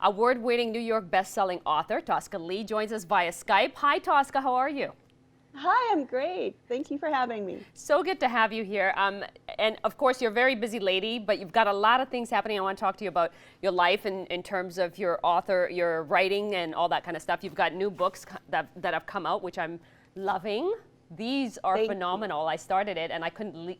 Award-winning New York best-selling author Tosca Lee joins us via Skype. Hi, Tosca. How are you? Hi, I'm great. Thank you for having me. So good to have you here. And of course, you're a very busy lady, but you've got a lot of things happening. I want to talk to you about your life in terms of your your writing and all that kind of stuff. You've got new books that have come out, which I'm loving. These are phenomenal. I started it and I couldn't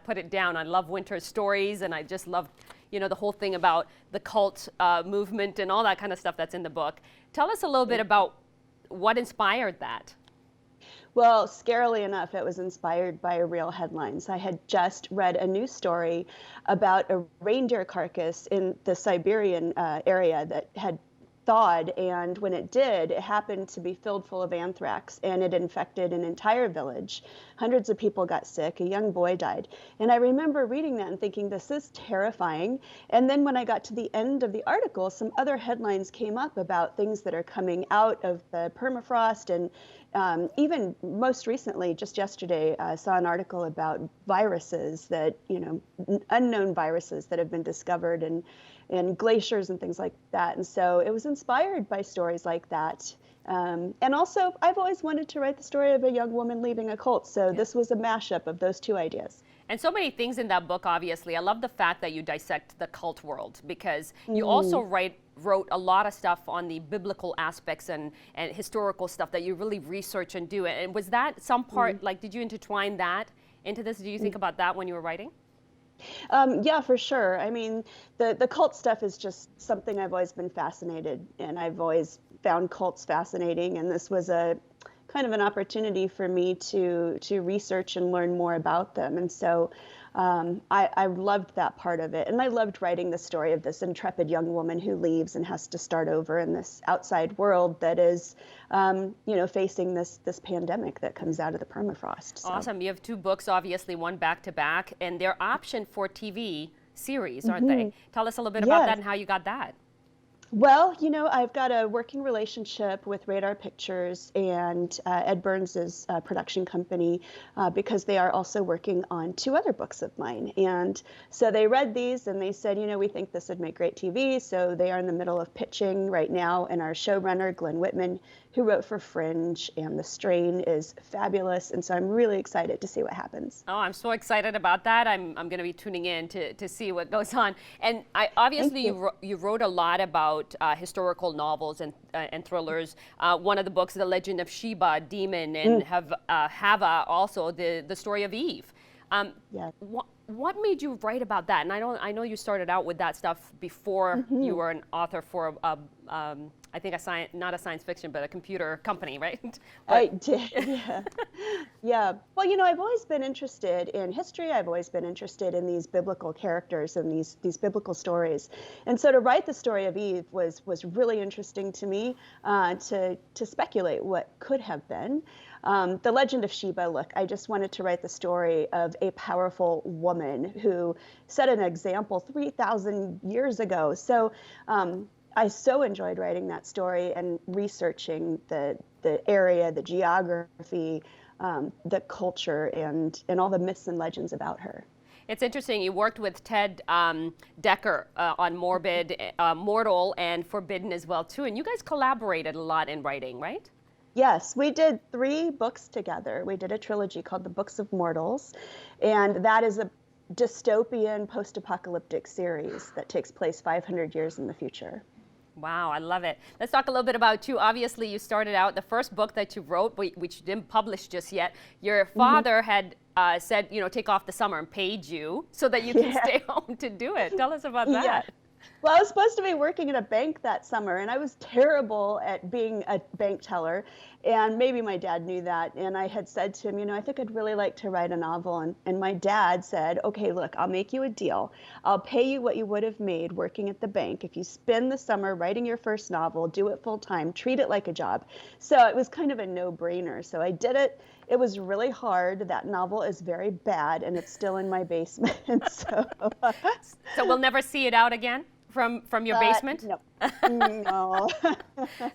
put it down. I love Winter's stories, and I just love, the whole thing about the cult movement and all that kind of stuff that's in the book. Tell us a little bit about what inspired that. Well, scarily enough, it was inspired by real headlines. I had just read a news story about a reindeer carcass in the Siberian area that had thawed, and when it did, it happened to be filled full of anthrax, and it infected an entire village. Hundreds of people got sick. A young boy died. And I remember reading that and thinking, this is terrifying. And then when I got to the end of the article, some other headlines came up about things that are coming out of the permafrost. And even most recently, just yesterday, I saw an article about viruses that, unknown viruses that have been discovered in glaciers and things like that. And so it was inspired by stories like that. And also, I've always wanted to write the story of a young woman leaving a cult. So this was a mashup of those two ideas. And so many things in that book, obviously. I love the fact that you dissect the cult world, because you also wrote a lot of stuff on the biblical aspects and historical stuff that you really research and do. And was that some part, like, did you intertwine that into this? Do you think about that when you were writing? Yeah, for sure. I mean, the cult stuff is just something I've always been fascinated, and I've always found cults fascinating. And this was a kind of an opportunity for me to research and learn more about them. And so I loved that part of it. And I loved writing the story of this intrepid young woman who leaves and has to start over in this outside world that is, facing this pandemic that comes out of the permafrost. So. Awesome. You have two books, obviously, one back to back, and they're optioned for TV series, aren't they? Tell us a little bit about that and how you got that. Well, I've got a working relationship with Radar Pictures and Ed Burns' production company because they are also working on two other books of mine. And so they read these and they said, we think this would make great TV. So they are in the middle of pitching right now. And our showrunner, Glenn Whitman, who wrote for Fringe and The Strain, is fabulous. And so I'm really excited to see what happens. Oh, I'm so excited about that. I'm going to be tuning in to see what goes on. And obviously you wrote a lot about historical novels and thrillers. One of the books, The Legend of Sheba, Demon, and Hava, also the story of Eve. What made you write about that? And I know you started out with that stuff before you were an author for I think not a science fiction, but a computer company, right? I did, yeah. Yeah. Well, I've always been interested in history. I've always been interested in these biblical characters and these biblical stories. And so to write the story of Eve was really interesting to me, to speculate what could have been. The Legend of Sheba, look, I just wanted to write the story of a powerful woman who set an example 3,000 years ago. So I so enjoyed writing that story and researching the area, the geography, the culture, and all the myths and legends about her. It's interesting. You worked with Ted Dekker on Morbid, Mortal, and Forbidden as well, too. And you guys collaborated a lot in writing, right? Yes, we did 3 books together. We did a trilogy called The Books of Mortals, and that is a dystopian post-apocalyptic series that takes place 500 years in the future. Wow, I love it. Let's talk a little bit about you. Obviously, you started out, the first book that you wrote, which you didn't publish just yet, your father had said, take off the summer and paid you so that you can stay home to do it. Tell us about that. Yeah. Well, I was supposed to be working at a bank that summer, and I was terrible at being a bank teller, and maybe my dad knew that, and I had said to him, I think I'd really like to write a novel, and my dad said, okay, look, I'll make you a deal. I'll pay you what you would have made working at the bank if you spend the summer writing your first novel, do it full time, treat it like a job. So it was kind of a no-brainer. So I did it. It was really hard. That novel is very bad, and it's still in my basement. So we'll never see it out again? From your basement? No. No.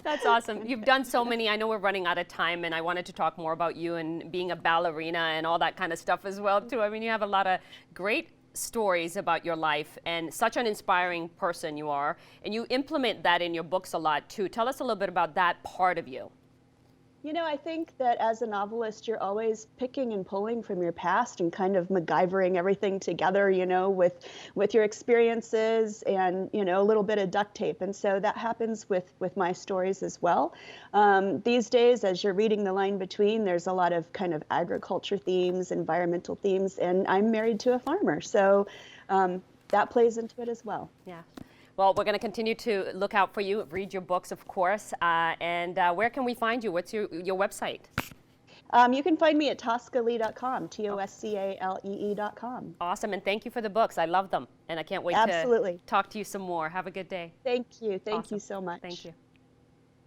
That's awesome. You've done so many. I know we're running out of time, and I wanted to talk more about you and being a ballerina and all that kind of stuff as well, too. I mean, you have a lot of great stories about your life, and such an inspiring person you are, and you implement that in your books a lot too. Tell us a little bit about that part of you. You know, I think that as a novelist, you're always picking and pulling from your past and kind of MacGyvering everything together, you know, with your experiences and, you know, a little bit of duct tape. And so that happens with my stories as well. These days, as you're reading the line between, there's a lot of kind of agriculture themes, environmental themes, and I'm married to a farmer. So that plays into it as well. Yeah. Well, we're going to continue to look out for you, read your books, of course. And where can we find you? What's your website? You can find me at toscalee.com, TOSCALEE.com. Awesome. And thank you for the books. I love them. And I can't wait Absolutely. to talk to you some more. Have a good day. Thank you. Thank Awesome. you so much. Thank you.